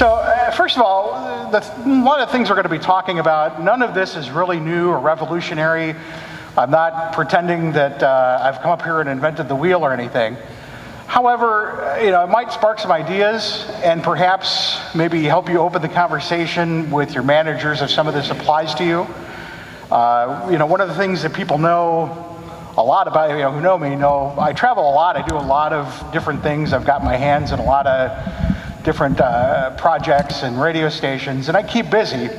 First of all, one of the things we're going to be talking about, none of this is really new or revolutionary. I'm not pretending that I've come up here and invented the wheel or anything. However, it might spark some ideas and perhaps maybe help you open the conversation with your managers if some of this applies to you. One of the things that people know a lot about, who know me, know I travel a lot. I do a lot of different things. I've got my hands in a lot of different projects and radio stations, and I keep busy.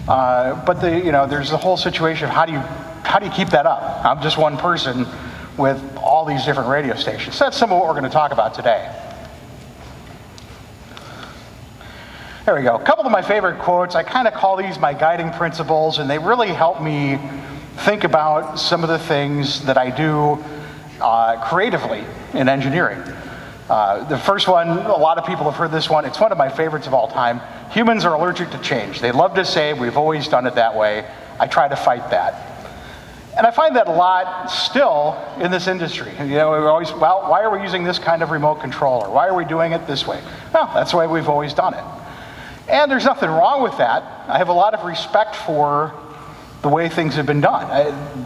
But there's the whole situation of how do you keep that up? I'm just one person with all these different radio stations. So that's some of what we're going to talk about today. There we go. A couple of my favorite quotes. I kind of call these my guiding principles, and they really help me think about some of the things that I do creatively in engineering. The first one, a lot of people have heard this one. It's one of my favorites of all time. Humans are allergic to change. They love to say, we've always done it that way. I try to fight that. And I find that a lot still in this industry. We're always, well, why are we using this kind of remote controller? Why are we doing it this way? Well, that's the way we've always done it. And there's nothing wrong with that. I have a lot of respect for the way things have been done.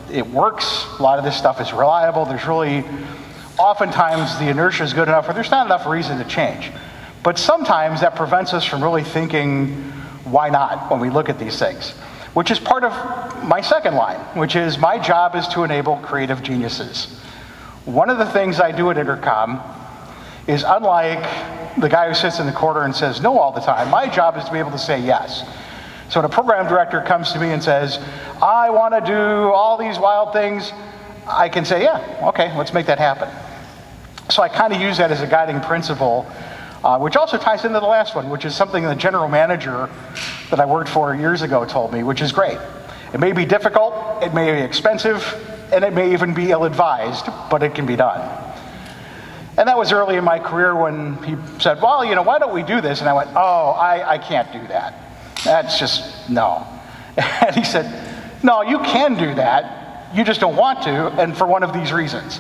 It works. A lot of this stuff is reliable. There's really, oftentimes the inertia is good enough, or there's not enough reason to change. But sometimes that prevents us from really thinking, why not, when we look at these things? Which is part of my second line, which is my job is to enable creative geniuses. One of the things I do at Intercom is, unlike the guy who sits in the corner and says no all the time, my job is to be able to say yes. So when a program director comes to me and says, I want to do all these wild things, I can say, yeah, okay, let's make that happen. So I kind of use that as a guiding principle, which also ties into the last one, which is something the general manager that I worked for years ago told me, which is great. It may be difficult, it may be expensive, and it may even be ill-advised, but it can be done. And that was early in my career when he said, well, why don't we do this? And I went, oh, I can't do that. That's just, no. And he said, no, you can do that. You just don't want to, and for one of these reasons.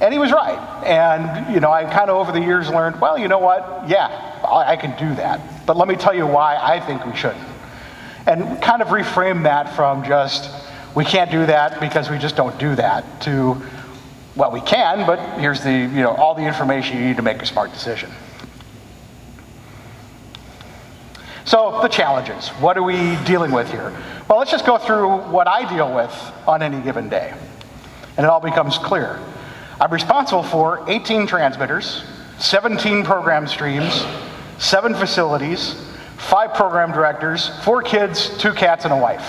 And he was right. And, I kind of over the years learned, well, you know what? Yeah, I can do that. But let me tell you why I think we shouldn't. And kind of reframe that from just, we can't do that because we just don't do that, to, well, we can, but here's the, all the information you need to make a smart decision. So the challenges, what are we dealing with here? Well, let's just go through what I deal with on any given day. And it all becomes clear. I'm responsible for 18 transmitters, 17 program streams, 7 facilities, 5 program directors, 4 kids, 2 cats, and a wife.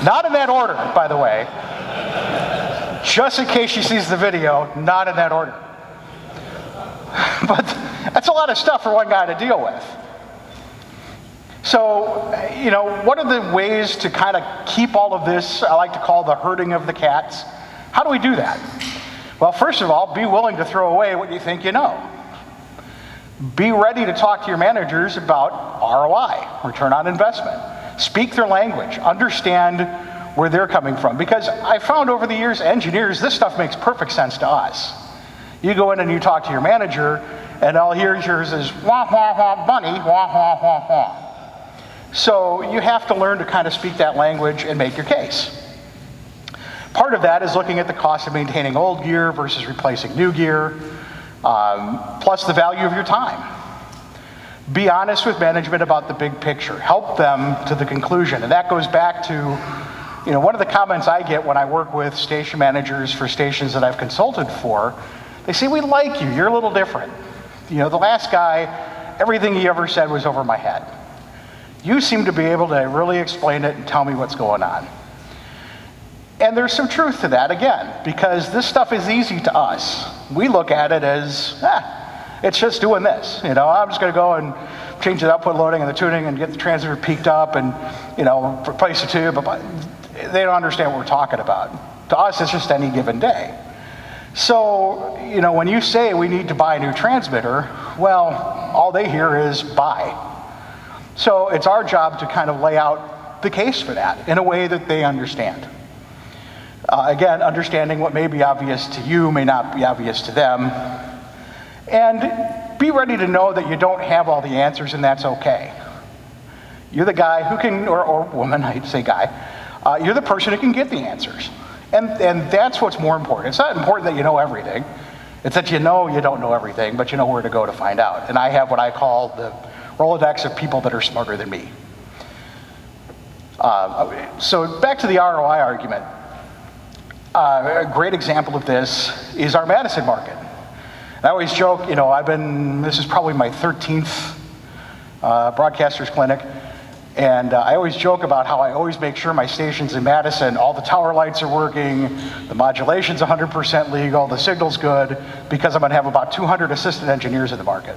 Not in that order, by the way. Just in case she sees the video, not in that order. But that's a lot of stuff for one guy to deal with. So, what are the ways to kind of keep all of this, I like to call the herding of the cats? How do we do that? Well, first of all, be willing to throw away what you think you know. Be ready to talk to your managers about ROI, return on investment. Speak their language, understand where they're coming from. Because I found over the years, engineers, this stuff makes perfect sense to us. You go in and you talk to your manager, and all yours is wah, wah, wah, bunny, wah, wah, wah, wah. So you have to learn to kind of speak that language and make your case. Part of that is looking at the cost of maintaining old gear versus replacing new gear, plus the value of your time. Be honest with management about the big picture. Help them to the conclusion. And that goes back to, one of the comments I get when I work with station managers for stations that I've consulted for. They say, we like you, you're a little different. The last guy, everything he ever said was over my head. You seem to be able to really explain it and tell me what's going on. And there's some truth to that, again, because this stuff is easy to us. We look at it as, it's just doing this. I'm just going to go and change the output loading and the tuning and get the transmitter peaked up and, replace the tube. But they don't understand what we're talking about. To us, it's just any given day. So, when you say we need to buy a new transmitter, well, all they hear is buy. So it's our job to kind of lay out the case for that in a way that they understand. Again, understanding what may be obvious to you may not be obvious to them. And be ready to know that you don't have all the answers, and that's okay. You're the guy who can, or woman, I'd say guy, you're the person who can get the answers. And that's what's more important. It's not important that you know everything. It's that you know you don't know everything, but you know where to go to find out. And I have what I call the Rolodex of people that are smarter than me. So back to the ROI argument. A great example of this is our Madison market. I always joke, this is probably my 13th broadcaster's clinic, and I always joke about how I always make sure my station's in Madison, all the tower lights are working, the modulation's 100% legal, the signal's good, because I'm going to have about 200 assistant engineers in the market.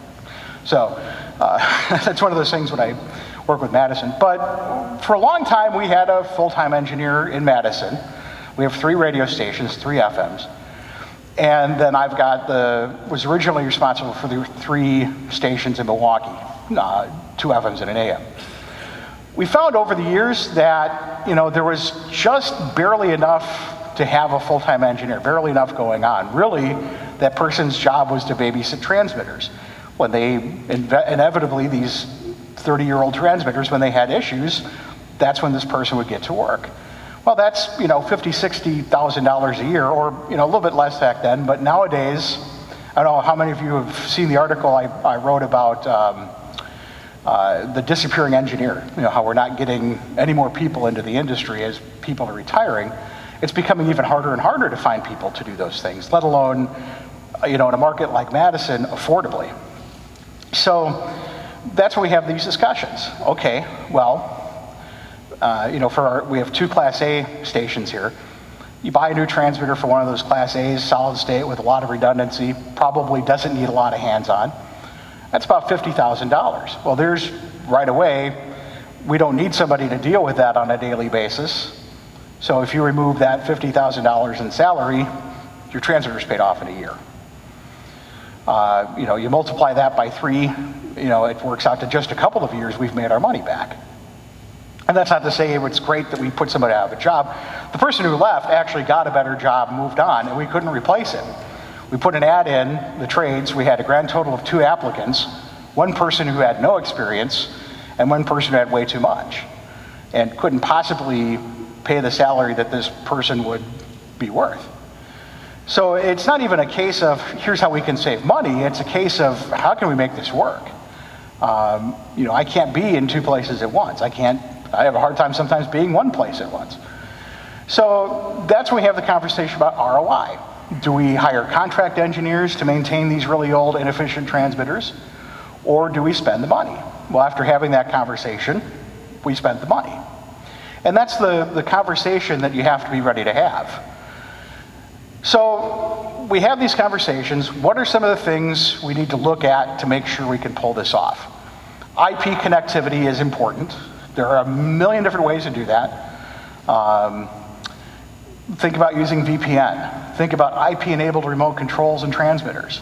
So that's one of those things when I work with Madison. But for a long time, we had a full-time engineer in Madison. We have 3 radio stations, 3 FMs. And then I've was originally responsible for the 3 stations in Milwaukee, 2 FMs and an AM. We found over the years that, there was just barely enough to have a full-time engineer, barely enough going on. Really, that person's job was to babysit transmitters. When they, inevitably, these 30-year-old transmitters, when they had issues, that's when this person would get to work. Well, that's, $50,000, $60,000 a year, or, a little bit less back then, but nowadays, I don't know how many of you have seen the article I wrote about the disappearing engineer, how we're not getting any more people into the industry as people are retiring. It's becoming even harder and harder to find people to do those things, let alone, in a market like Madison, affordably. So that's why we have these discussions. Okay, well, we have 2 Class A stations here. You buy a new transmitter for one of those Class A's, solid state with a lot of redundancy, probably doesn't need a lot of hands-on. That's about $50,000. Well, there's right away, we don't need somebody to deal with that on a daily basis. So if you remove that $50,000 in salary, your transmitter's paid off in a year. You multiply that by 3, it works out to just a couple of years we've made our money back. And that's not to say it's great that we put somebody out of a job. The person who left actually got a better job, moved on, and we couldn't replace him. We put an ad in, the trades, we had a grand total of 2 applicants, 1 person who had no experience, and 1 person who had way too much, and couldn't possibly pay the salary that this person would be worth. So it's not even a case of, here's how we can save money, it's a case of, how can we make this work? I can't be in 2 places at once. I have a hard time sometimes being 1 place at once. So that's when we have the conversation about ROI. Do we hire contract engineers to maintain these really old, inefficient transmitters? Or do we spend the money? Well, after having that conversation, we spent the money. And that's the conversation that you have to be ready to have. So we have these conversations. What are some of the things we need to look at to make sure we can pull this off? IP connectivity is important. There are a million different ways to do that. Think about using VPN. Think about IP-enabled remote controls and transmitters.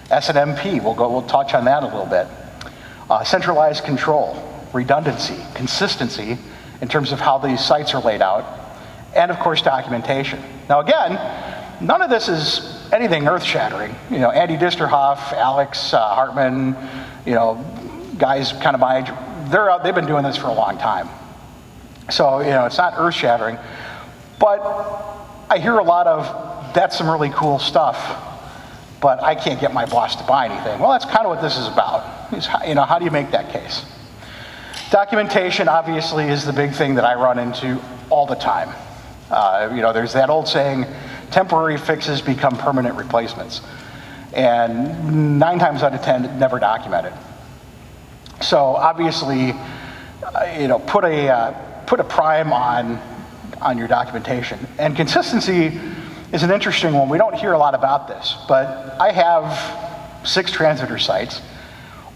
SNMP, we'll touch on that a little bit. Centralized control, redundancy, consistency in terms of how these sites are laid out, and of course documentation. Now again, none of this is anything earth-shattering. Andy Disterhoff, Alex Hartman, guys kind of my age, they've been doing this for a long time. So, it's not earth-shattering, but I hear a lot of, that's some really cool stuff, but I can't get my boss to buy anything. Well, that's kind of what this is about. How do you make that case? Documentation, obviously, is the big thing that I run into all the time. There's that old saying, temporary fixes become permanent replacements. And 9 times out of 10, never documented. So obviously, put a prime on your documentation. And consistency is an interesting one. We don't hear a lot about this, but I have 6 transmitter sites.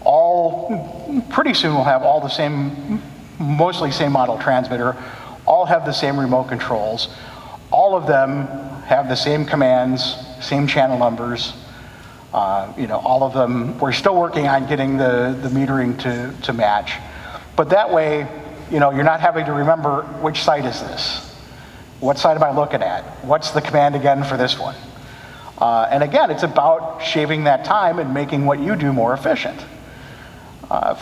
All pretty soon will have all the same, mostly same model transmitter. All have the same remote controls. All of them have the same commands, same channel numbers. All of them, we're still working on getting the metering to match. But that way, you're not having to remember which site is this? What site am I looking at? What's the command again for this one? And again, it's about shaving that time and making what you do more efficient.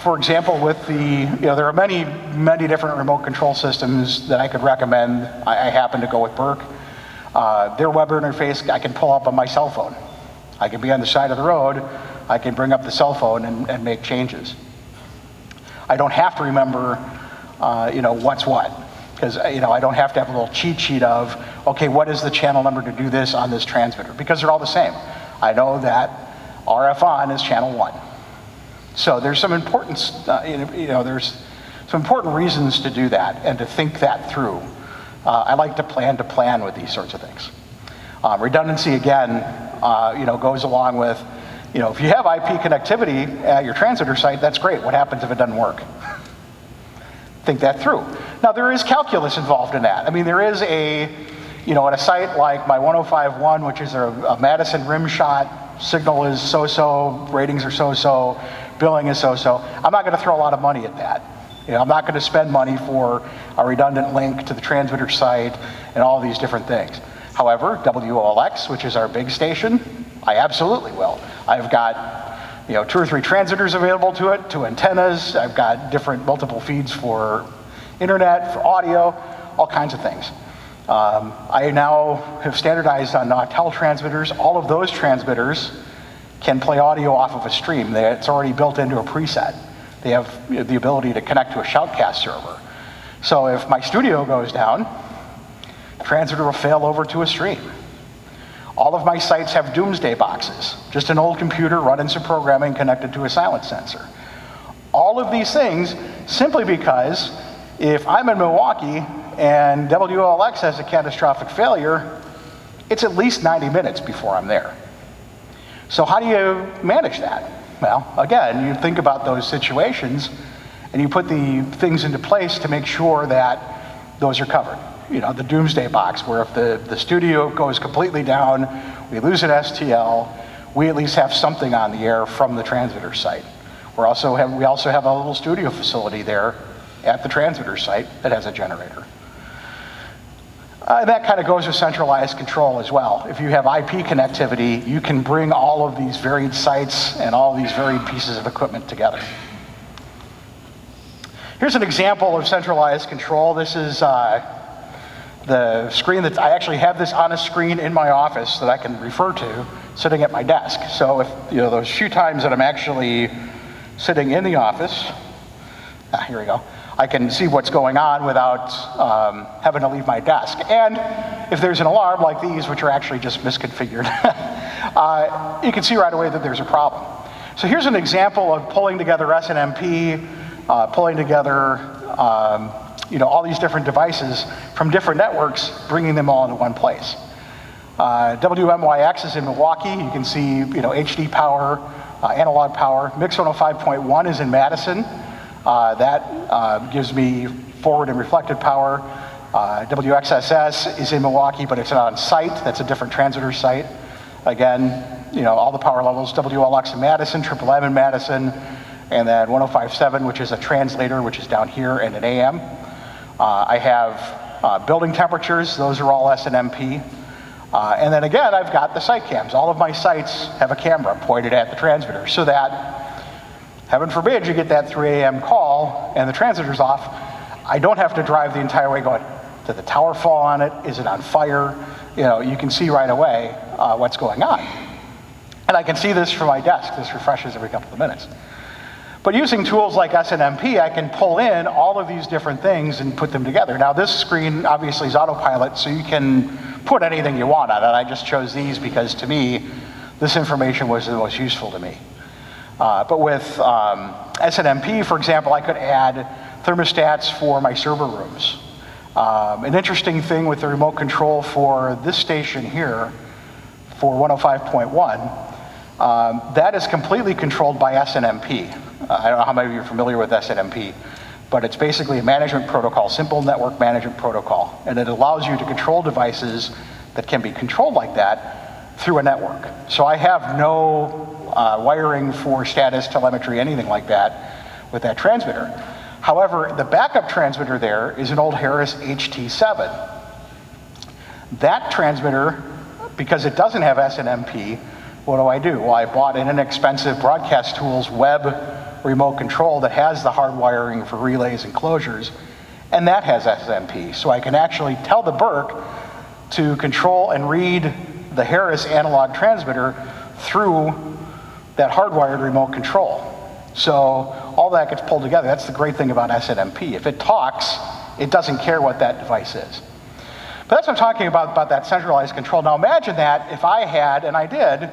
For example, with there are many different remote control systems that I could recommend. I happen to go with Burke. Their web interface I can pull up on my cell phone. I can be on the side of the road, I can bring up the cell phone and make changes. I don't have to remember, what's what, because I don't have to have a little cheat sheet of, okay, what is the channel number to do this on this transmitter, because they're all the same. I know that RF on is channel 1. So there's some importance, there's some important reasons to do that and to think that through. I like to plan with these sorts of things. Redundancy, again, goes along with, if you have IP connectivity at your transmitter site, that's great. What happens if it doesn't work? Think that through. Now, there is calculus involved in that. I mean, there is at a site like my 105.1, which is a Madison rim shot, signal is so-so, ratings are so-so, billing is so-so. I'm not going to throw a lot of money at that. I'm not going to spend money for a redundant link to the transmitter site and all these different things. However, WOLX, which is our big station, I absolutely will. I've got 2 or 3 transmitters available to it, 2 antennas. I've got multiple feeds for internet, for audio, all kinds of things. I now have standardized on Noctel transmitters. All of those transmitters can play audio off of a stream. It's already built into a preset. They have the ability to connect to a shoutcast server. So if my studio goes down, the transmitter will fail over to a stream. All of my sites have doomsday boxes, just an old computer running some programming connected to a silence sensor. All of these things simply because if I'm in Milwaukee and WLX has a catastrophic failure, it's at least 90 minutes before I'm there. So how do you manage that? Well, again, you think about those situations and you put the things into place to make sure that those are covered. The doomsday box, where if the studio goes completely down, we lose an STL, we at least have something on the air from the transmitter site. We also have a little studio facility there at the transmitter site that has a generator. That kind of goes with centralized control as well. If you have IP connectivity, you can bring all of these varied sites and all these varied pieces of equipment together. Here's an example of centralized control. This is the screen that I actually have this on a screen in my office that I can refer to sitting at my desk. So if those few times that I'm actually sitting in the office, here we go, I can see what's going on without having to leave my desk. And if there's an alarm like these, which are actually just misconfigured, you can see right away that there's a problem. So here's an example of pulling together SNMP, pulling together all these different devices from different networks, bringing them all into one place. WMYX is in Milwaukee. You can see HD power, analog power. Mix 105.1 is in Madison. That gives me forward and reflected power. WXSS is in Milwaukee, but it's not on site. That's a different transmitter site. Again, all the power levels, WLX in Madison, Triple M in Madison, and then 105.7, which is a translator, which is down here, and an AM. I have building temperatures. Those are all SNMP. And then again, I've got the site cams. All of my sites have a camera pointed at the transmitter so that, heaven forbid, you get that 3 a.m. call and the transmitter's off. I don't have to drive the entire way going, did the tower fall on it? Is it on fire? You can see right away what's going on. And I can see this from my desk. This refreshes every couple of minutes. But using tools like SNMP, I can pull in all of these different things and put them together. Now this screen obviously is autopilot, so you can put anything you want on it. I just chose these because to me, this information was the most useful to me. But with SNMP, for example, I could add thermostats for my server rooms. An interesting thing with the remote control for this station here, for 105.1, that is completely controlled by SNMP. I don't know how many of you are familiar with SNMP, but it's basically a management protocol, simple network management protocol, and it allows you to control devices that can be controlled like that through a network. So I have no wiring for status, telemetry, anything like that with that transmitter. However, the backup transmitter there is an old Harris HT7. That transmitter Because it doesn't have SNMP, what do? Well, I bought an inexpensive Broadcast Tools web remote control that has the hardwiring for relays and closures, and that has SNMP. So I can actually tell the Burke to control and read the Harris analog transmitter through that hardwired remote control. So all that gets pulled together. That's the great thing about SNMP. If it talks, it doesn't care what that device is. But that's what I'm talking about that centralized control. Now imagine that if I had, and I did,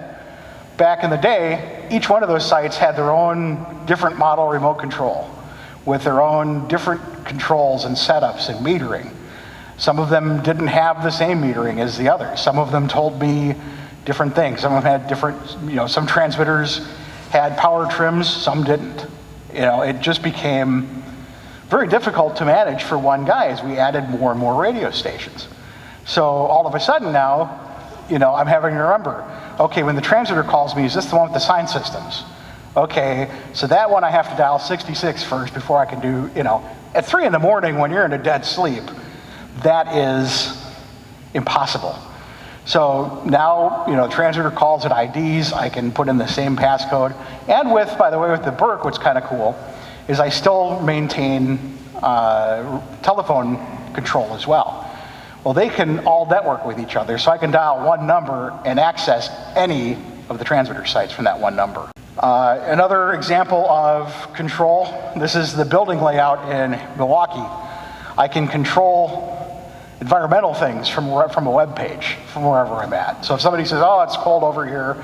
back in the day, each one of those sites had their own different model remote control with their own different controls and setups and metering. Some of them didn't have the same metering as the others. Some of them told me different things. Some of them had different, some transmitters had power trims, some didn't. It just became very difficult to manage for one guy as we added more and more radio stations. So all of a sudden now, I'm having to remember, okay, when the transmitter calls me, is this the one with the sign systems? Okay, so that one I have to dial 66 first before I can do, at 3 in the morning when you're in a dead sleep, that is impossible. So now, the transmitter calls at IDs, I can put in the same passcode. And by the way, with the Burke, what's kind of cool is I still maintain telephone control as well. Well, they can all network with each other, so I can dial one number and access any of the transmitter sites from that one number. Another example of control, this is the building layout in Milwaukee. I can control environmental things from a web page, from wherever I'm at. So if somebody says, oh, it's cold over here,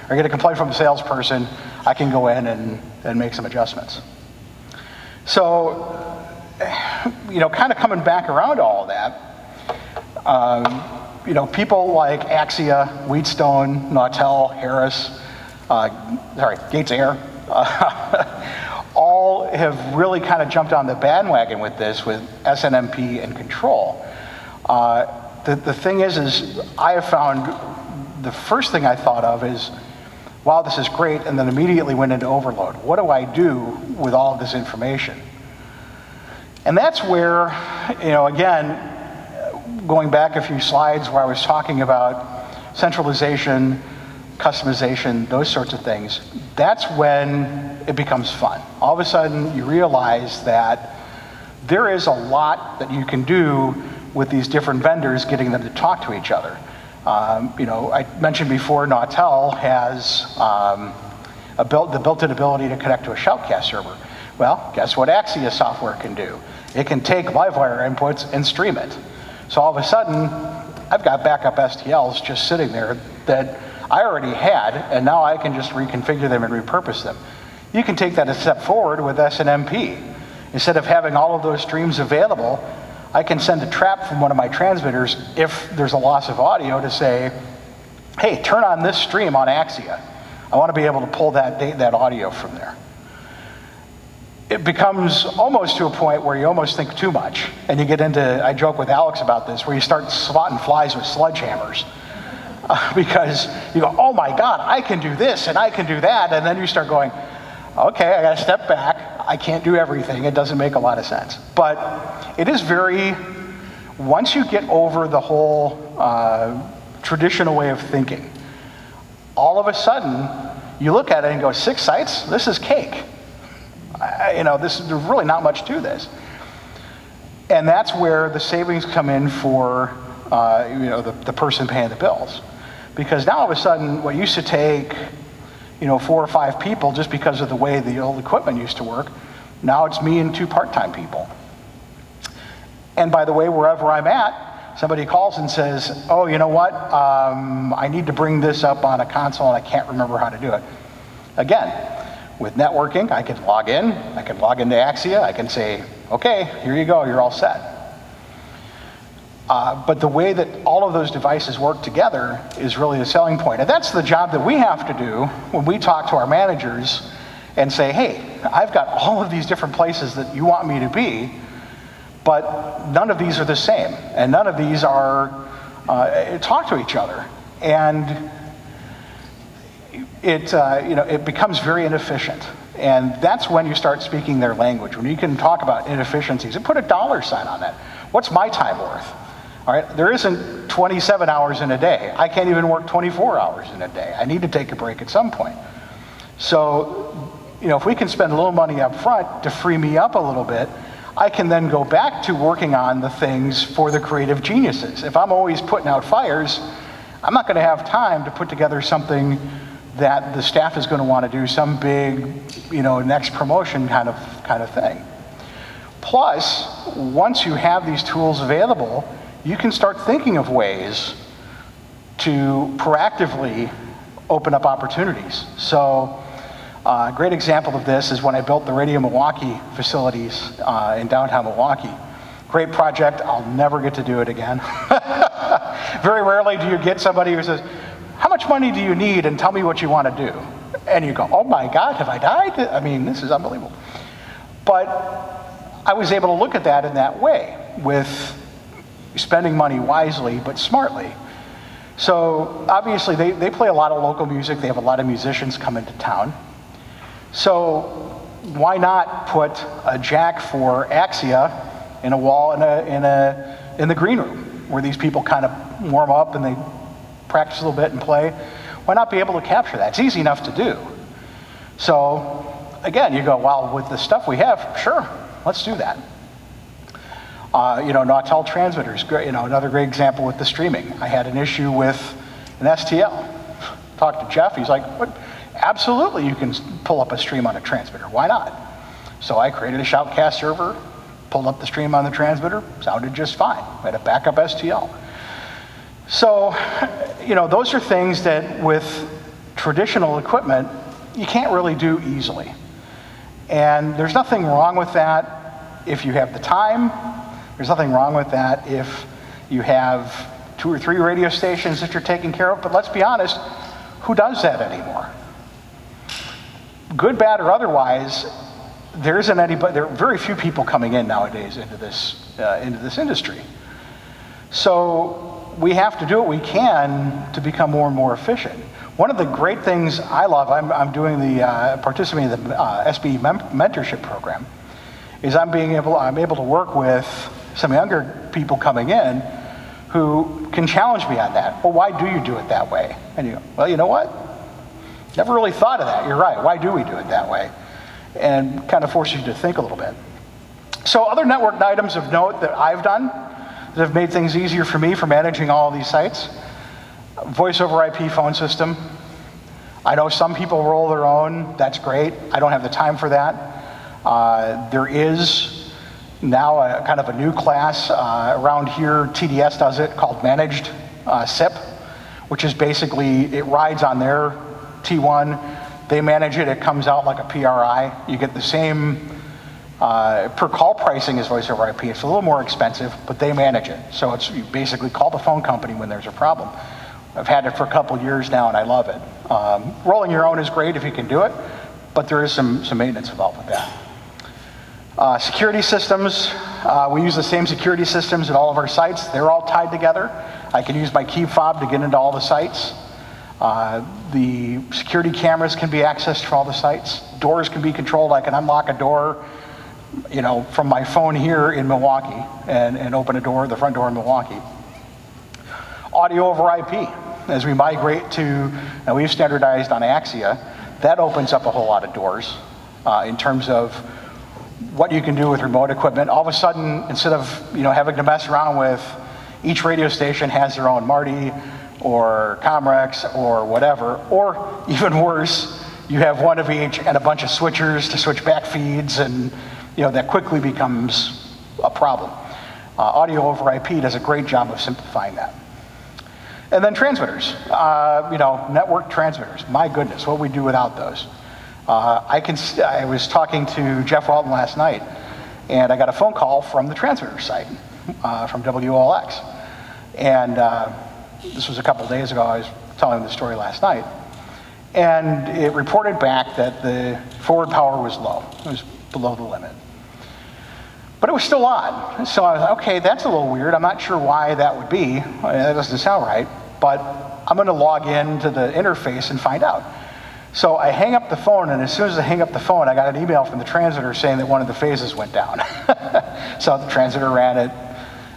or I get a complaint from a salesperson, I can go in and make some adjustments. So, kind of coming back around to all that, people like Axia, Wheatstone, Nautel, Harris, Gates Air, all have really kind of jumped on the bandwagon with this, with SNMP and control. The thing is I have found the first thing I thought of is, wow, this is great, and then immediately went into overload. What do I do with all of this information? And that's where, again, going back a few slides where I was talking about centralization, customization, those sorts of things, that's when it becomes fun. All of a sudden, you realize that there is a lot that you can do with these different vendors, getting them to talk to each other. I mentioned before, Nautel has the built-in ability to connect to a shoutcast server. Well, guess what Axia software can do? It can take LiveWire inputs and stream it. So all of a sudden, I've got backup STLs just sitting there that I already had, and now I can just reconfigure them and repurpose them. You can take that a step forward with SNMP. Instead of having all of those streams available, I can send a trap from one of my transmitters if there's a loss of audio to say, hey, turn on this stream on Axia. I want to be able to pull that audio from there. It becomes almost to a point where you almost think too much. And you get into, I joke with Alex about this, where you start swatting flies with sledgehammers. Because you go, oh my God, I can do this and I can do that. And then you start going, okay, I got to step back. I can't do everything. It doesn't make a lot of sense. But it is once you get over the whole traditional way of thinking, all of a sudden, you look at it and go, 6 sites? This is cake. There's really not much to this. And that's where the savings come in for the person paying the bills. Because now all of a sudden, what used to take 4 or 5 people just because of the way the old equipment used to work, now it's me and 2 part-time people. And by the way, wherever I'm at, somebody calls and says, oh, you know what, I need to bring this up on a console and I can't remember how to do it. Again, with networking, I can log in, I can log into Axia, I can say, okay, here you go, you're all set. But the way that all of those devices work together is really a selling point. And that's the job that we have to do when we talk to our managers and say, hey, I've got all of these different places that you want me to be, but none of these are the same. And none of these are talk to each other. And it becomes very inefficient. And that's when you start speaking their language, when you can talk about inefficiencies and put a dollar sign on that. What's my time worth? All right, there isn't 27 hours in a day. I can't even work 24 hours in a day. I need to take a break at some point. So, if we can spend a little money up front to free me up a little bit, I can then go back to working on the things for the creative geniuses. If I'm always putting out fires, I'm not going to have time to put together something that the staff is going to want to do, some big, next promotion kind of thing. Plus, once you have these tools available, you can start thinking of ways to proactively open up opportunities. So, a great example of this is when I built the Radio Milwaukee facilities in downtown Milwaukee. Great project, I'll never get to do it again. Very rarely do you get somebody who says, how much money do you need and tell me what you want to do? And you go, oh my God, have I died? I mean, this is unbelievable. But I was able to look at that in that way, with spending money wisely but smartly. So obviously they play a lot of local music, they have a lot of musicians come into town. So why not put a jack for Axia in a wall in the green room, where these people kind of warm up and they practice a little bit and play? Why not be able to capture that? It's easy enough to do. So again, you go, well, with the stuff we have, sure, let's do that. Nautel transmitters, another great example with the streaming. I had an issue with an STL. Talked to Jeff, he's like, what? Absolutely, you can pull up a stream on a transmitter. Why not? So I created a shoutcast server, pulled up the stream on the transmitter, sounded just fine. I had a backup STL. So, those are things that with traditional equipment, you can't really do easily. And there's nothing wrong with that if you have the time. There's nothing wrong with that if you have 2 or 3 radio stations that you're taking care of. But let's be honest, who does that anymore? Good, bad, or otherwise, there are very few people coming in nowadays into this industry. So we have to do what we can to become more and more efficient. One of the great things I love, I'm doing participating in the SBE mentorship program, is I'm able to work with some younger people coming in who can challenge me on that. Well, why do you do it that way? And you go, well, you know what? Never really thought of that. You're right. Why do we do it that way? And kind of forces you to think a little bit. So other network items of note that I've done that have made things easier for me for managing all of these sites: voice over IP phone system. I know some people roll their own. That's great. I don't have the time for that. There is now a kind of a new class around here. TDS does it, called managed SIP, which is basically, it rides on their T1, they manage it, it comes out like a PRI. You get the same per call pricing as voice over IP. It's a little more expensive, but they manage it. So you basically call the phone company when there's a problem. I've had it for a couple years now and I love it. Rolling your own is great if you can do it, but there is some maintenance involved with that. Security systems, we use the same security systems at all of our sites. They're all tied together. I can use my key fob to get into all the sites. The security cameras can be accessed from all the sites. Doors can be controlled. I can unlock a door, from my phone here in Milwaukee and open the front door in Milwaukee. Audio over IP. As we migrate now we've standardized on Axia, that opens up a whole lot of doors in terms of what you can do with remote equipment. All of a sudden, instead of having to mess around with each radio station has their own Marty or Comrex or whatever, or even worse, you have one of each and a bunch of switchers to switch back feeds, and that quickly becomes a problem. Audio over IP does a great job of simplifying that. And then transmitters, network transmitters. My goodness, what we do without those. I was talking to Jeff Walton last night, and I got a phone call from the transmitter site, from WOLX. And this was a couple days ago. I was telling the story last night. And it reported back that the forward power was low. It was below the limit. But it was still on. So I was like, okay, that's a little weird. I'm not sure why that would be. That doesn't sound right. But I'm going to log into the interface and find out. So I hang up the phone, and as soon as I hang up the phone, I got an email from the transmitter saying that one of the phases went down. So the transmitter ran it,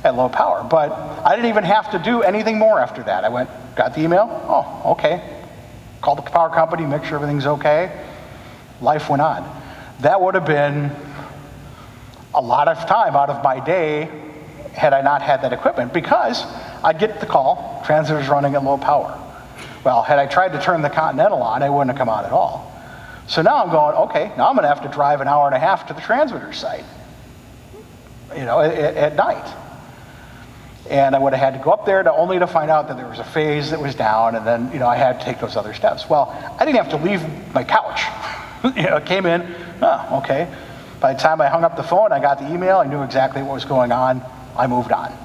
at low power. But I didn't even have to do anything more after that. I went, got the email, oh, okay. Called the power company, make sure everything's okay. Life went on. That would have been a lot of time out of my day had I not had that equipment, because I'd get the call, transmitter's running at low power. Well, had I tried to turn the Continental on, it wouldn't have come on at all. So now I'm going, okay, now I'm going to have to drive an hour and a half to the transmitter site, at night. And I would have had to go up there only to find out that there was a phase that was down, and then, I had to take those other steps. Well, I didn't have to leave my couch. Came in, oh, okay. By the time I hung up the phone, I got the email, I knew exactly what was going on, I moved on.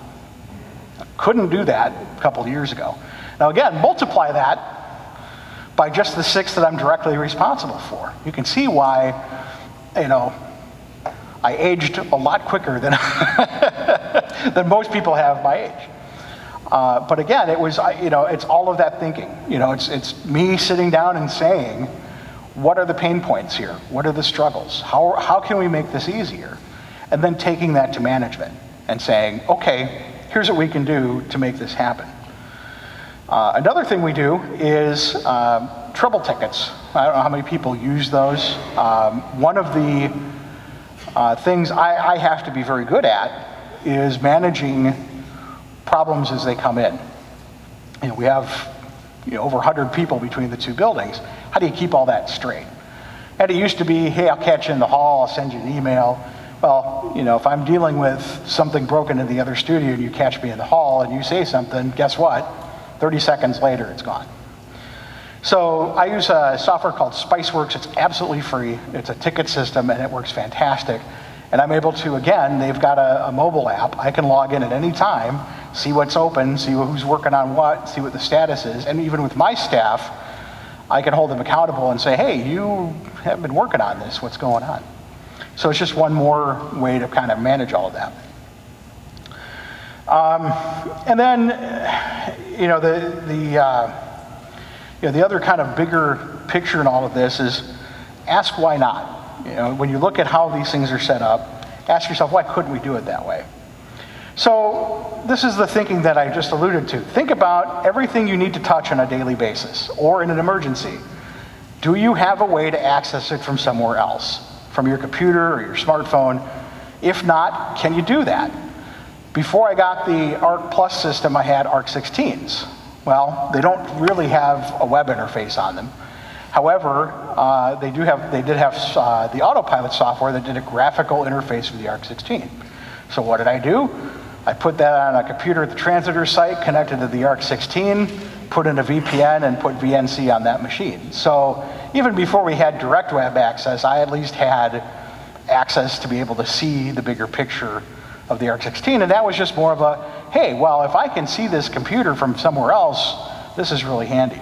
Couldn't do that a couple of years ago. Now again, multiply that by just the 6 that I'm directly responsible for. You can see why, I aged a lot quicker than, than most people have my age. But again, it was, it's all of that thinking. It's me sitting down and saying, what are the pain points here? What are the struggles? How can we make this easier? And then taking that to management and saying, okay, here's what we can do to make this happen. Another thing we do is trouble tickets. I don't know how many people use those. One of the things I have to be very good at is managing problems as they come in. We have over 100 people between the two buildings. How do you keep all that straight? And it used to be, hey, I'll catch you in the hall, I'll send you an email. Well, if I'm dealing with something broken in the other studio and you catch me in the hall and you say something, guess what? 30 seconds later, it's gone. So I use a software called Spiceworks. It's absolutely free. It's a ticket system, and it works fantastic. And I'm able to, again, they've got a mobile app. I can log in at any time, see what's open, see who's working on what, see what the status is. And even with my staff, I can hold them accountable and say, hey, you haven't been working on this. What's going on? So it's just one more way to kind of manage all of that. And then, the other kind of bigger picture in all of this is ask why not. When you look at how these things are set up, ask yourself, why couldn't we do it that way? So this is the thinking that I just alluded to. Think about everything you need to touch on a daily basis or in an emergency. Do you have a way to access it from somewhere else? From your computer or your smartphone? If not, can you do that? Before I got the ARC Plus system, I had ARC 16s. Well, they don't really have a web interface on them. However, they did have the autopilot software that did a graphical interface for the ARC 16. So what did I do? I put that on a computer at the transmitter site, connected to the ARC 16, put in a VPN, and put VNC on that machine. So even before we had direct web access, I at least had access to be able to see the bigger picture of the ARC 16, and that was just more of a, hey, well, if I can see this computer from somewhere else, this is really handy.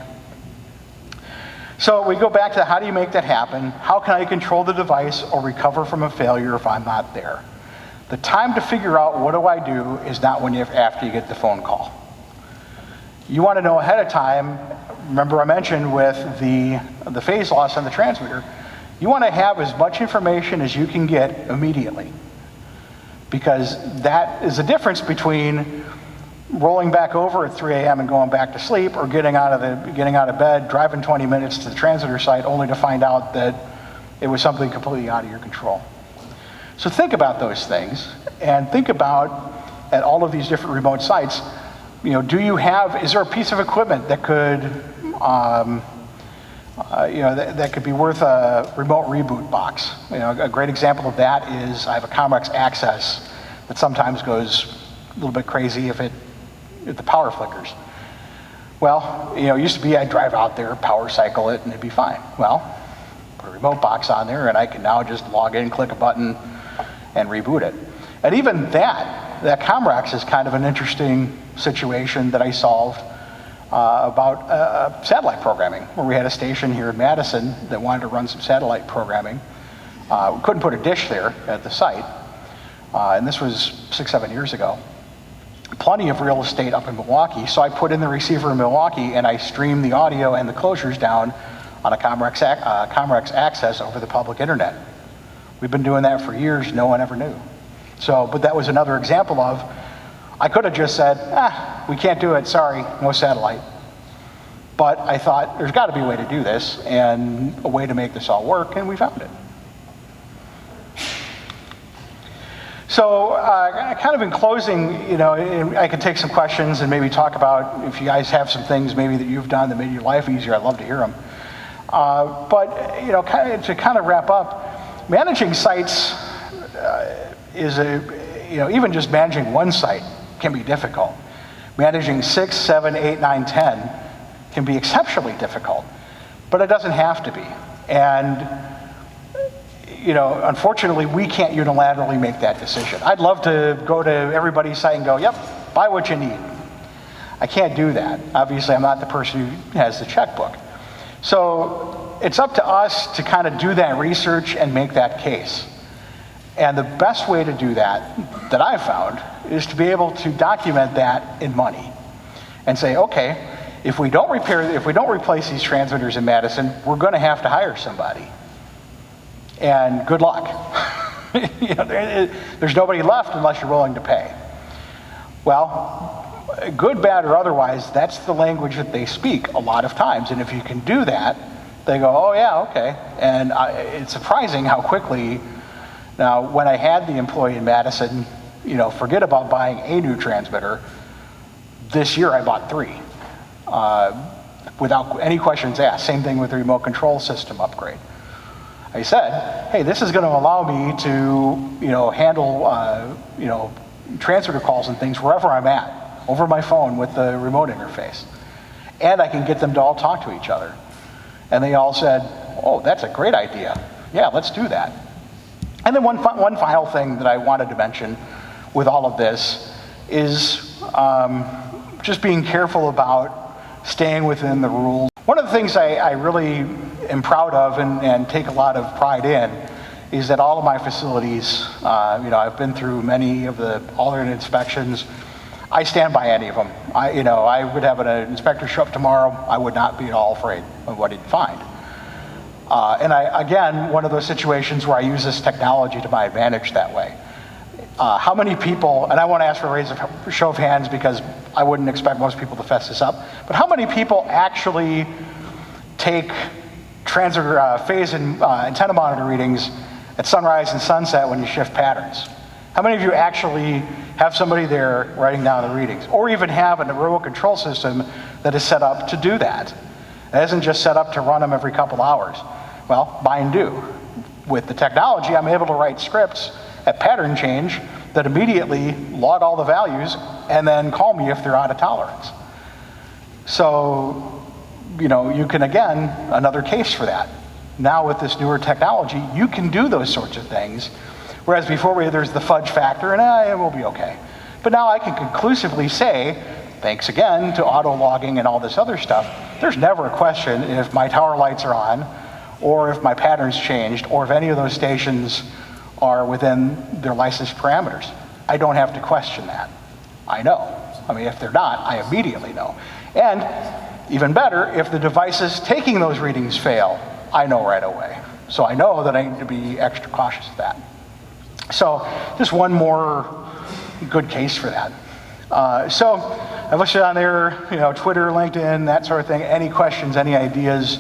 So we go back to how do you make that happen? How can I control the device or recover from a failure if I'm not there? The time to figure out what do I do is not after you get the phone call. You want to know ahead of time. Remember I mentioned with the phase loss on the transmitter, you want to have as much information as you can get immediately, because that is the difference between rolling back over at 3 a.m. and going back to sleep, or getting out of bed, driving 20 minutes to the transmitter site only to find out that it was something completely out of your control. So think about those things, and think about at all of these different remote sites, is there a piece of equipment that could that could be worth a remote reboot box? A great example of that is I have a Comrex Access that sometimes goes a little bit crazy if the power flickers. Well, it used to be I'd drive out there, power cycle it, and it'd be fine. Well, put a remote box on there, and I can now just log in, click a button, and reboot it. And even that Comrex is kind of an interesting situation that I solved about satellite programming, where we had a station here in Madison that wanted to run some satellite programming. We couldn't put a dish there at the site, and this was 6-7 years ago. Plenty of real estate up in Milwaukee, so I put in the receiver in Milwaukee and I streamed the audio and the closures down on a Comrex Access over the public internet. We've been doing that for years, no one ever knew. But that was another example of I could have just said, we can't do it, sorry, no satellite. But I thought, there's got to be a way to do this, and a way to make this all work, and we found it. So, kind of in closing, you know, I could take some questions and maybe talk about if you guys have some things maybe that you've done that made your life easier. I'd love to hear them. But, you know, to kind of wrap up, managing sites is you know, even just managing one site can be difficult. Managing 6, 7, 8, 9, 10 can be exceptionally difficult, but it doesn't have to be. And, you know, unfortunately, we can't unilaterally make that decision. I'd love to go to everybody's site and go, yep, buy what you need. I can't do that. Obviously, I'm not the person who has the checkbook. So it's up to us to kind of do that research and make that case. And the best way to do that I've found, is to be able to document that in money and say, okay, if we don't replace these transmitters in Madison, we're going to have to hire somebody. And good luck. You know, there's nobody left unless you're willing to pay. Well, good, bad, or otherwise, that's the language that they speak a lot of times. And if you can do that, they go, oh yeah, okay. And it's surprising how quickly. Now, when I had the employee in Madison, you know, forget about buying a new transmitter. This year I bought 3 without any questions asked. Same thing with the remote control system upgrade. I said, hey, this is going to allow me to, you know, handle, you know, transmitter calls and things wherever I'm at, over my phone with the remote interface. And I can get them to all talk to each other. And they all said, oh, that's a great idea. Yeah, let's do that. And then one final thing that I wanted to mention with all of this is just being careful about staying within the rules. One of the things I really am proud of and take a lot of pride in is that all of my facilities, you know, I've been through many of the alternate inspections. I stand by any of them. You know, I would have an inspector show up tomorrow. I would not be at all afraid of what he'd find. And again, one of those situations where I use this technology to my advantage that way. How many people, and I won't ask for a show of hands because I wouldn't expect most people to fess this up, but how many people actually take transmitter phase and antenna monitor readings at sunrise and sunset when you shift patterns? How many of you actually have somebody there writing down the readings, or even have a remote control system that is set up to do that? It isn't just set up to run them every couple hours. Well, mine do. With the technology, I'm able to write scripts at pattern change that immediately log all the values and then call me if they're out of tolerance. So, you know, you can, again, another case for that. Now with this newer technology, you can do those sorts of things, whereas before there's the fudge factor and it will be okay. But now I can conclusively say, thanks again to auto logging and all this other stuff, there's never a question if my tower lights are on, or if my pattern's changed, or if any of those stations are within their licensed parameters. I don't have to question that. I know. I mean, if they're not, I immediately know. And even better, if the devices taking those readings fail, I know right away. So I know that I need to be extra cautious of that. So just one more good case for that. So I listed on there, you know, Twitter, LinkedIn, that sort of thing. Any questions, any ideas,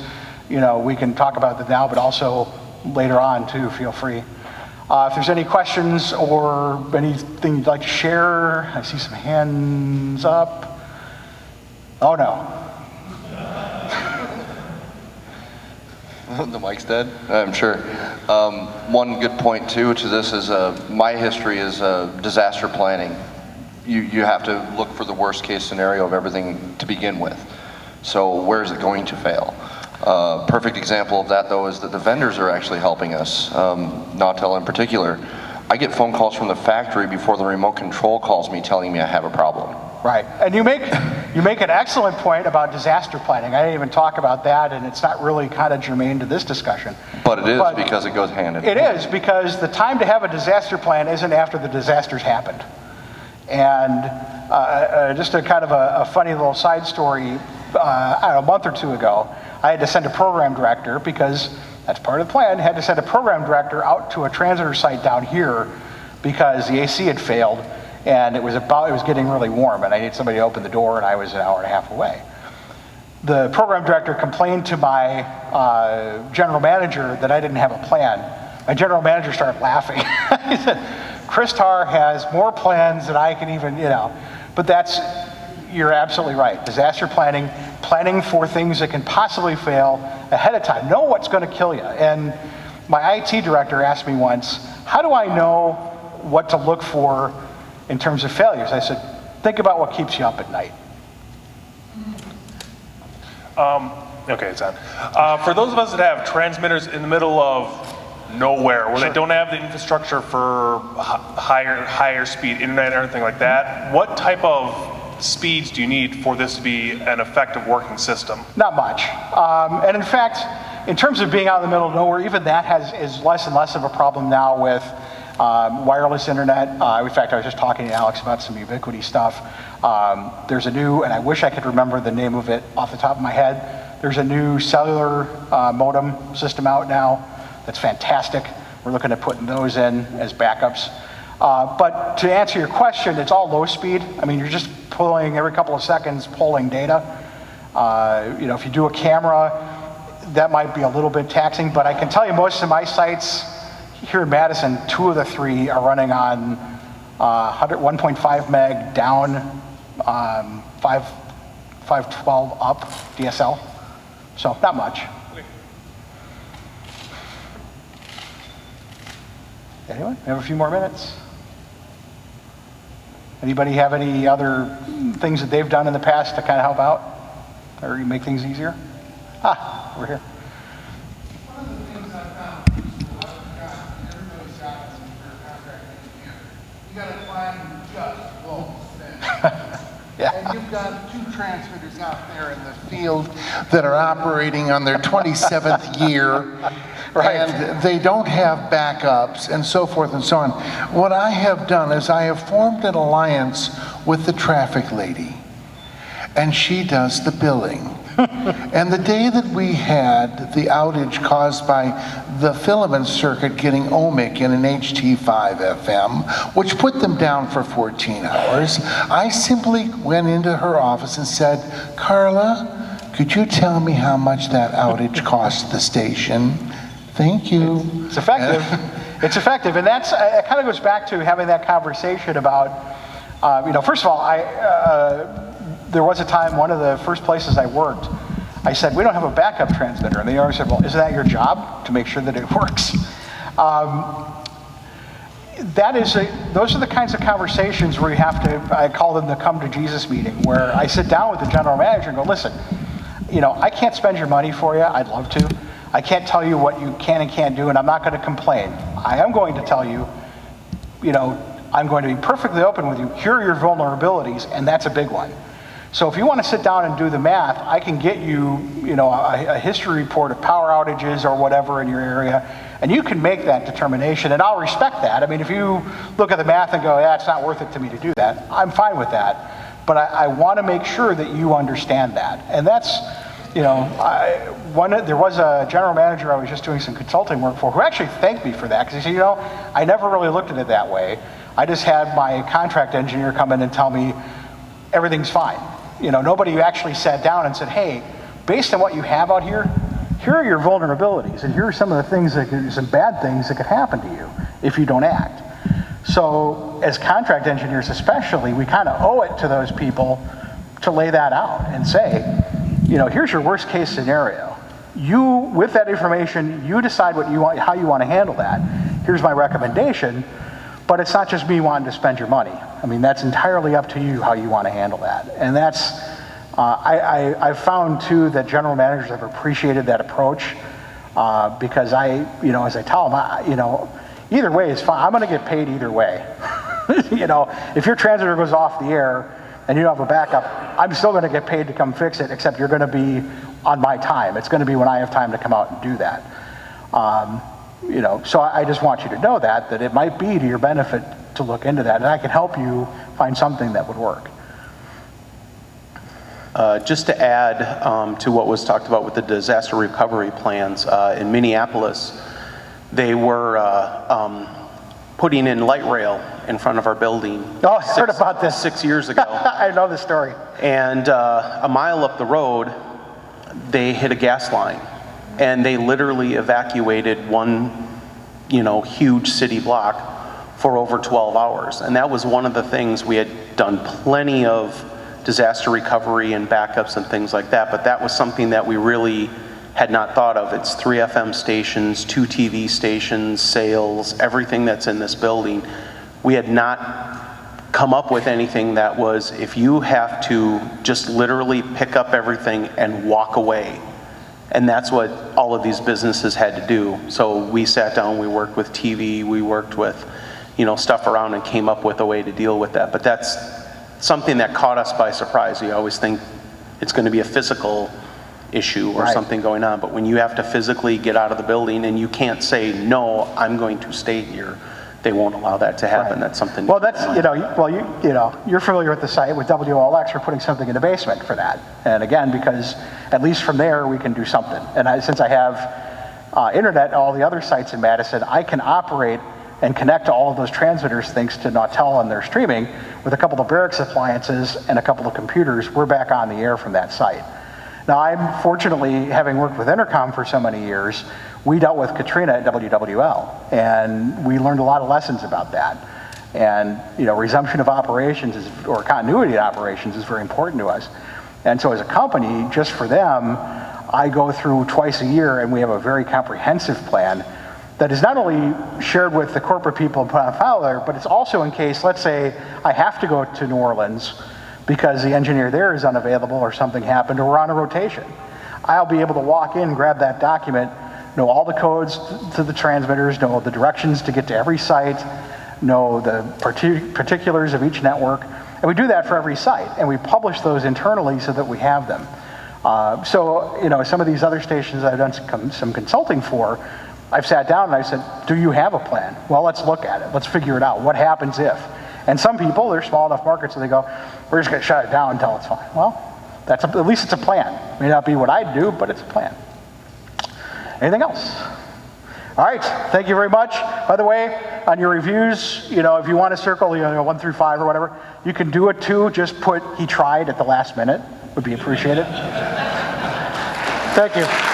you know, we can talk about that now, but also later on too, feel free. If there's any questions or anything you'd like to share, I see some hands up. Oh no. The mic's dead? I'm sure. One good point too to this is my history is disaster planning. You have to look for the worst case scenario of everything to begin with. So where is it going to fail? Perfect example of that though is that the vendors are actually helping us. Nautel in particular. I get phone calls from the factory before the remote control calls me telling me I have a problem. Right, and you make an excellent point about disaster planning. I didn't even talk about that, and it's not really kind of germane to this discussion. But it is because it goes hand in hand. It is because the time to have a disaster plan isn't after the disaster's happened. And just a kind of a funny little side story, I don't know, a month or two ago, I had to send a program director, because that's part of the plan, had to send a program director out to a transmitter site down here because the AC had failed, And it was getting really warm, and I needed somebody to open the door, and I was an hour and a half away. The program director complained to my general manager that I didn't have a plan. My general manager started laughing. He said, Chris Tarr has more plans than I can even, but you're absolutely right. Disaster planning for things that can possibly fail ahead of time. Know what's going to kill you. And my IT director asked me once, how do I know what to look for in terms of failures? I said, think about what keeps you up at night. Okay, it's on. For those of us that have transmitters in the middle of nowhere, where they don't have the infrastructure for higher speed internet or anything like that, what type of speeds do you need for this to be an effective working system? Not much. And in fact, in terms of being out in the middle of nowhere, even that is less and less of a problem now with wireless internet. In fact, I was just talking to Alex about some Ubiquity stuff. There's a new, and I wish I could remember the name of it off the top of my head, there's a new cellular modem system out now that's fantastic. We're looking at putting those in as backups. But to answer your question, it's all low speed. I mean, you're just pulling every couple of seconds, pulling data. If you do a camera, that might be a little bit taxing, but I can tell you most of my sites here in Madison, 2 of the 3 are running on 1.5 meg down, 512 up DSL. So not much. Anyone? We have a few more minutes. Anybody have any other things that they've done in the past to kind of help out or make things easier? Over here. One of the things I found useful, everybody's got this for contract engineer. You got to find just volts then. Yeah. And you've got 2 transmitters out there in the field that are operating on their 27th year. Right. And they don't have backups and so forth and so on. What I have done is I have formed an alliance with the traffic lady, and she does the billing. And the day that we had the outage caused by the filament circuit getting ohmic in an HT5 FM, which put them down for 14 hours, I simply went into her office and said, Carla, could you tell me how much that outage cost the station? Thank you. It's effective. It's effective, and it kind of goes back to having that conversation about, first of all, there was a time, one of the first places I worked, I said, we don't have a backup transmitter, and they always said, well, isn't that your job to make sure that it works? Those are the kinds of conversations where you have to, I call them the come to Jesus meeting, where I sit down with the general manager and go, listen, I can't spend your money for you, I'd love to. I can't tell you what you can and can't do, and I'm not going to complain. I am going to tell you, I'm going to be perfectly open with you. Here are your vulnerabilities, and that's a big one. So if you want to sit down and do the math, I can get you, a history report of power outages or whatever in your area, and you can make that determination, and I'll respect that. I mean, if you look at the math and go, yeah, it's not worth it to me to do that, I'm fine with that. But I want to make sure that you understand that. And that's, there was a general manager I was just doing some consulting work for who actually thanked me for that, because he said, I never really looked at it that way. I just had my contract engineer come in and tell me everything's fine. Nobody actually sat down and said, hey, based on what you have out here, here are your vulnerabilities, and here are some of the things some bad things that could happen to you if you don't act. So as contract engineers especially, we kind of owe it to those people to lay that out and say, here's your worst case scenario. You, with that information, you decide how you want to handle that. Here's my recommendation, but it's not just me wanting to spend your money. I mean, that's entirely up to you how you want to handle that. And that's, I've found too that general managers have appreciated that approach because as I tell them, either way is fine. I'm going to get paid either way. If your transmitter goes off the air and you don't have a backup, I'm still going to get paid to come fix it, except you're going to be on my time. It's going to be when I have time to come out and do that. So I just want you to know that it might be to your benefit to look into that, and I can help you find something that would work. Just to add to what was talked about with the disaster recovery plans, in Minneapolis, they were putting in light rail in front of our building. Oh, I heard about this. 6 years ago. I know the story. And a mile up the road, they hit a gas line, and they literally evacuated one, huge city block for over 12 hours. And that was one of the things. We had done plenty of disaster recovery and backups and things like that, but that was something that we really had not thought of. It's 3 FM stations, 2 TV stations, sales, everything that's in this building. We had not come up with anything that was, if you have to just literally pick up everything and walk away. And that's what all of these businesses had to do. So we sat down, we worked with TV, we worked with, stuff around and came up with a way to deal with that. But that's something that caught us by surprise. You always think it's going to be a physical issue or something going on, but when you have to physically get out of the building and you can't say, no, I'm going to stay here, they won't allow that to happen. That's something. Well, that's, you're familiar with the site. With WLX, we're putting something in the basement for that. And again, because at least from there, we can do something. And since I have internet at all the other sites in Madison, I can operate and connect to all of those transmitters thanks to Nautel and their streaming. With a couple of barracks appliances and a couple of computers, we're back on the air from that site. Now, I'm fortunately, having worked with Intercom for so many years, we dealt with Katrina at WWL, and we learned a lot of lessons about that. And, resumption of operations or continuity of operations is very important to us. And so as a company, just for them, I go through twice a year, and we have a very comprehensive plan that is not only shared with the corporate people and put on file there, but it's also in case, let's say, I have to go to New Orleans because the engineer there is unavailable or something happened or we're on a rotation. I'll be able to walk in, grab that document, know all the codes to the transmitters, know the directions to get to every site, know the particulars of each network, and we do that for every site, and we publish those internally so that we have them. So, some of these other stations I've done some consulting for, I've sat down and I said, do you have a plan? Well, let's look at it. Let's figure it out. What happens if? And some people, they're small enough markets that they go, we're just going to shut it down until it's fine. Well, at least it's a plan. It may not be what I'd do, but it's a plan. Anything else? All right, thank you very much. By the way, on your reviews, if you want to circle, 1 through 5 or whatever, you can do it too. Just put "he tried" at the last minute. Would be appreciated. Thank you.